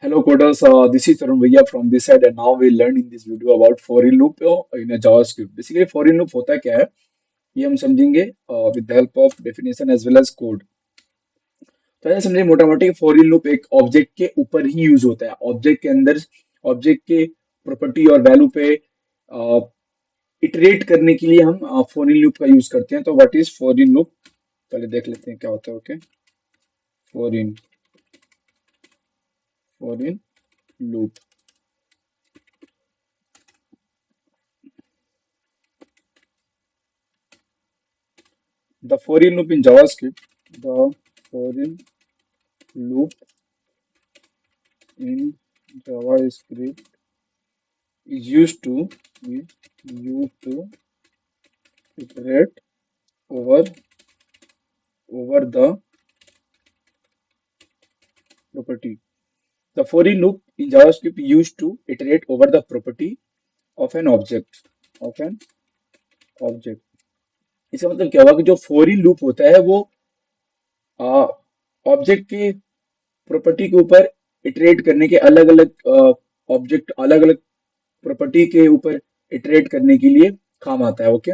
Hello coders, this is Tarun Bhaiya from this side and now we learn in this video about for in loop in a JavaScript. Basically for in loop होता क्या है ये हम समझेंगे with the help of definition as well as code. तो ऐसे समझे मोटा मोटी फॉर इन लूप एक ऑब्जेक्ट के ऊपर ही यूज होता है। ऑब्जेक्ट के अंदर ऑब्जेक्ट के प्रॉपर्टी और वैल्यू पे इटरेट करने के लिए हम फॉर इन लूप का यूज करते हैं। तो what is for in loop, पहले देख लेते हैं क्या होता है। Okay, for in for in loop. The for in loop in JavaScript, the for in loop in JavaScript is used to iterate over the property. The for in loop in JavaScript is used to iterate over the property of an object. Of an object. इसका मतलब क्या हुआ कि जो for in loop होता है वो object की प्रॉपर्टी के ऊपर इटरेट करने के अलग अलग ऑब्जेक्ट अलग अलग प्रॉपर्टी के ऊपर इटरेट करने के लिए काम आता है। Okay,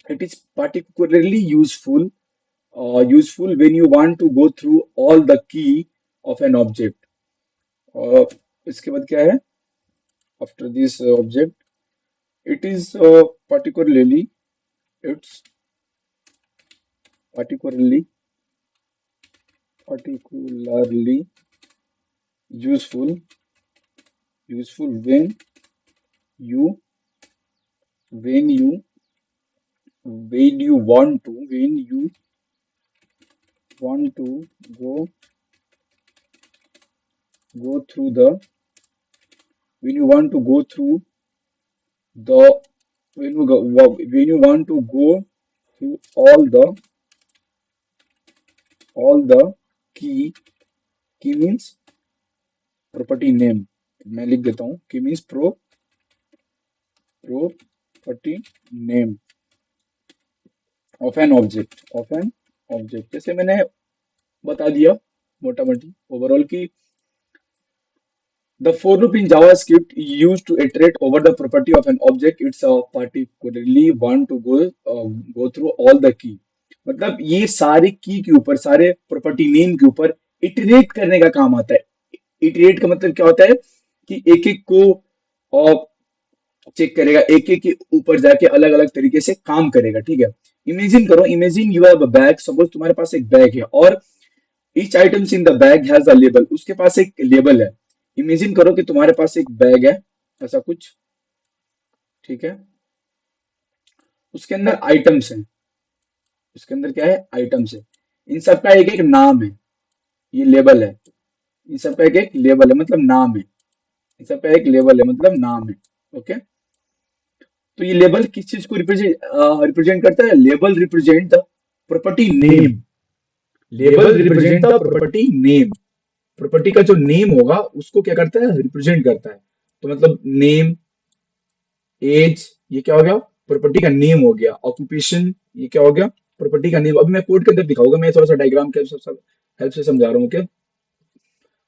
it is particularly useful when you want to go through all the key of an object. और इसके बाद क्या है, after this object it is it's particularly useful when you when you when you want to go through the when you want to go through the when you want to go through all the key means property name। मैं लिख देता हूँ key means property name of an object। जैसे मैंने बता दिया मोटा मोटी ओवरऑल की the for loop in JavaScript is used to iterate over the property of an object. It's a particularly want to go through all the key। मतलब ये सारे की के ऊपर सारे प्रॉपर्टी नेम के ऊपर इटरेट करने का काम आता है। इटरेट का मतलब क्या होता है कि एक एक को चेक करेगा, एक एक के ऊपर जाके अलग अलग तरीके से काम करेगा। ठीक है, इमेजिन करो, imagine you have a bag. Suppose तुम्हारे पास एक बैग है और each items in the bag has a label. उसके पास एक लेबल है। इमेजिन करो कि तुम्हारे पास एक बैग है ऐसा कुछ, ठीक है, उसके अंदर आइटम्स हैं। उसके अंदर क्या है, आइटम्स है। इन सबका एक एक नाम है, ये लेबल है। इन सबका एक एक लेबल है मतलब नाम है। इन सबका एक लेबल है मतलब नाम है। ओके, तो ये लेबल किस चीज को रिप्रेजेंट करता है? Label represent the property name. Label represent the property name. Property का जो नेम होगा उसको क्या करता है, रिप्रेजेंट करता है। तो मतलब नेम, एज, ये क्या हो गया, प्रॉपर्टी का नेम हो गया। ऑक्यूपेशन, ये क्या हो गया, प्रॉपर्टी का नेम। अब मैं कोड के अंदर दिखाऊंगा, मैं थोड़ा सा डायग्राम के हेल्प से समझा रहा हूँ। क्या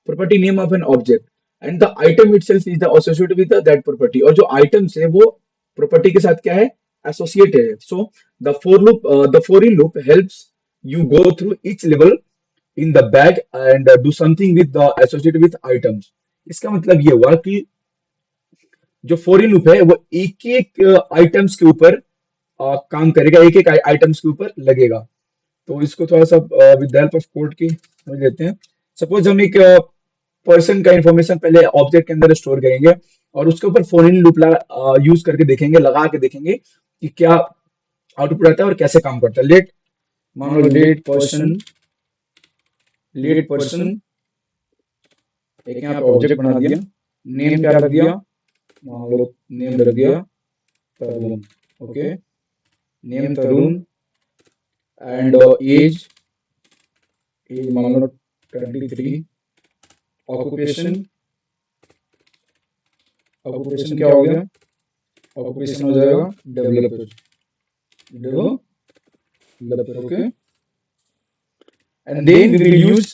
property name of an object and the item itself is the associated with that property. और जो आइटम्स है वो प्रॉपर्टी के साथ क्या है, एसोसिएटेड है। So the for in loop helps you go through each level in the bag and do something with the associated with items। इसका मतलब ये हुआ कि जो फॉर इन लूप है वो एक एक आइटम्स के ऊपर काम करेगा, एक एक आइटम्स के ऊपर लगेगा। तो इसको थोड़ा सा विद हेल्प ऑफ कोड की समझ लेते हैं। सपोज हम एक पर्सन का इंफॉर्मेशन पहले ऑब्जेक्ट के अंदर स्टोर करेंगे और उसके ऊपर फॉर इन लूप यूज करके देखेंगे, लगा के देखेंगे कि क्या आउटपुट आता है और कैसे काम करता है। मान लो लेट पर्सन एक यहाँ पे ऑब्जेक्ट बना दिया, नेम क्या रख दिया, मान लो नेम रख दिया Tarun. Okay, name Tarun and age मान लो 23। ऑक्यूपेशन ऑक्यूपेशन क्या हो गया, ऑक्यूपेशन हो जाएगा developer. Okay, and then we will use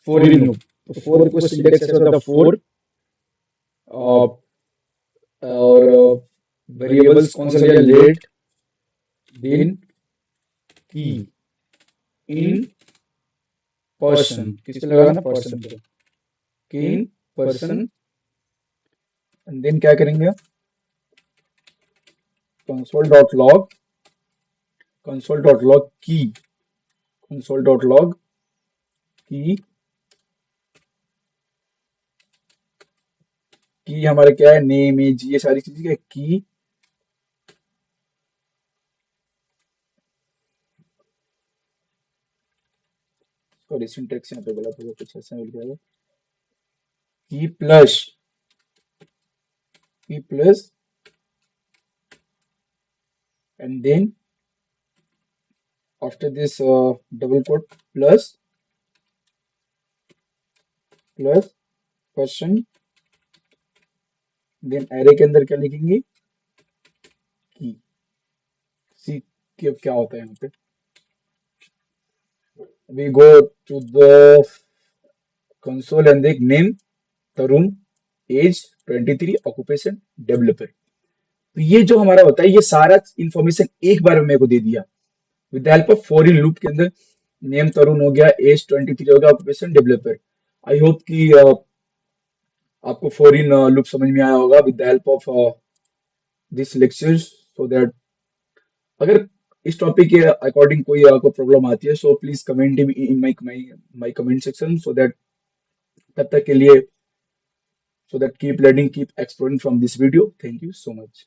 for in loop। तो फोर रिक्वेस्ट इंडेक्स ऐसे होता है फोर, और वेरिएबल्स कौन सा लिया, लेट, दिन, की, इन पर्सन, किस पे लगाना, पर्सन पे, इन पर्सन, एंड देन क्या करेंगे, console.log, console.log की, console.log की हमारे क्या है, नेम, एज, ये सारी चीजें की, सॉरी सिंटेक्स यहाँ पे गलत होगा, कुछ ऐसा मिल जाएगा, की plus and then after this double quote plus person, then array के अंदर क्या लिखेंगे, की, सी, की अब क्या होता है यहाँ पे, we go to the console and देख नेम तरुण, एज 23, ऑक्यूपेशन डेवलपर। तो ये जो हमारा होता है, ये सारा इंफॉर्मेशन एक बार में मेरे को दे दिया with the help of for in loop के अंदर। नेम तरुण हो गया, एज 23 हो गया, ऑक्यूपेशन डेवलपर। आई होप कि आपको फॉर इन लूप समझ में आया होगा with the help of this lecture, so that अगर इस टॉपिक के अकॉर्डिंग कोई आपको प्रॉब्लम आती है, so please comment in my comment section, so that तब तक के लिए, so that keep learning, keep exploring from this video. Thank you so much.